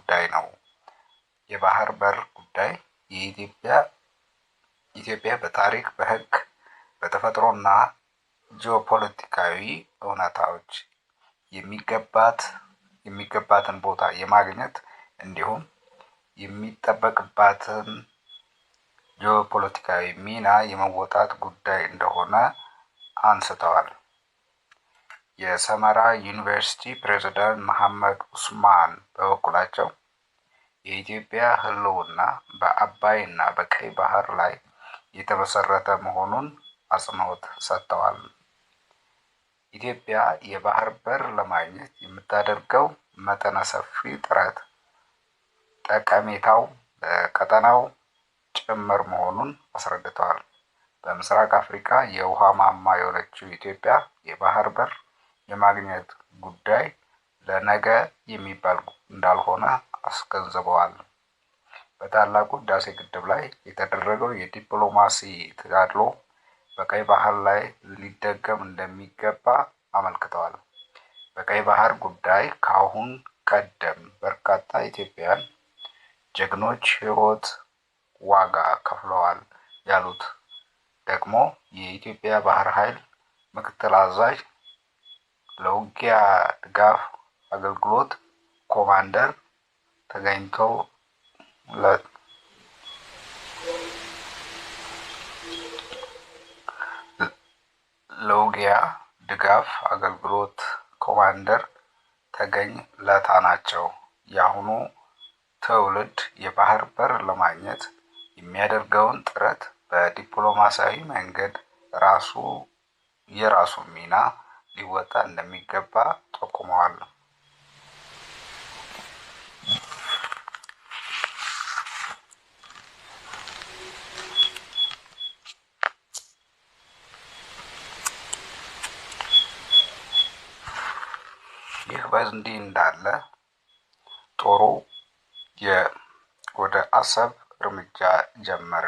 ጉዳይ ነው። የባህር በር ጉዳይ ኢትዮጵያ በታሪክ፣ በሕግ፣ በተፈጥሮና ጂኦፖለቲካዊ እውነታዎች የሚገባትን ቦታ የማግኘት እንዲሁም የሚጠበቅባትን ጂኦፖለቲካዊ ሚና የመወጣት ጉዳይ እንደሆነ አንስተዋል። የሰመራ ዩኒቨርሲቲ ፕሬዝዳንት መሐመድ ኡስማን በበኩላቸው የኢትዮጵያ ሕልውና በአባይ እና በቀይ ባህር ላይ የተመሰረተ መሆኑን አጽንኦት ሰጥተዋል። ኢትዮጵያ የባህር በር ለማግኘት የምታደርገው መጠነ ሰፊ ጥረት ጠቀሜታው በቀጠናው ጭምር መሆኑን አስረድተዋል። በምስራቅ አፍሪካ የውሃ ማማ የሆነችው ኢትዮጵያ የባህር በር የማግኘት ጉዳይ ለነገ የሚባል እንዳልሆነ አስገንዝበዋል። በታላቁ ህዳሴ ግድብ ላይ የተደረገው የዲፕሎማሲ ተጋድሎ በቀይ ባህር ላይ ሊደገም እንደሚገባ አመልክተዋል። በቀይ ባህር ጉዳይ ከአሁን ቀደም በርካታ ኢትዮጵያውያን ጀግኖች ሕይወት ዋጋ ከፍለዋል ያሉት ደግሞ የኢትዮጵያ ባህር ኃይል ምክትል አዛዥ ለውጊያ ድጋፍ አገልግሎት ኮማንደር ተገኝተው ለውጊያ ድጋፍ አገልግሎት ኮማንደር ተገኝ ለታ ናቸው። የአሁኑ ትውልድ የባህር በር ለማግኘት የሚያደርገውን ጥረት በዲፕሎማሲያዊ መንገድ የራሱን ሚና ሊወጣ እንደሚገባ ጠቁመዋል። ይህ በእንዲህ እንዳለ ጦሩ ወደ አሰብ እርምጃ ጀመረ።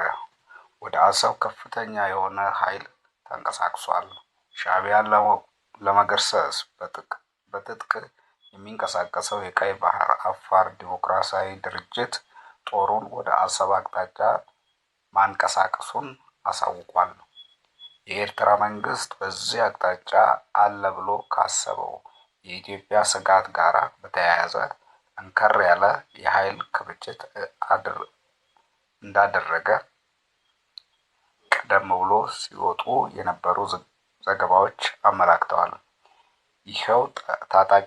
ወደ አሰብ ከፍተኛ የሆነ ኃይል ተንቀሳቅሷል። ሻዕቢያን ለመገርሰስ በትጥቅ የሚንቀሳቀሰው የቀይ ባህር አፋር ዲሞክራሲያዊ ድርጅት ጦሩን ወደ አሰብ አቅጣጫ ማንቀሳቀሱን አሳውቋል። የኤርትራ መንግስት በዚህ አቅጣጫ አለ ብሎ ካሰበው የኢትዮጵያ ስጋት ጋር በተያያዘ ጠንከር ያለ የኃይል ክምችት እንዳደረገ ቀደም ብሎ ሲወጡ የነበሩ ዘገባዎች አመላክተዋል። ይኸው ታጣቂ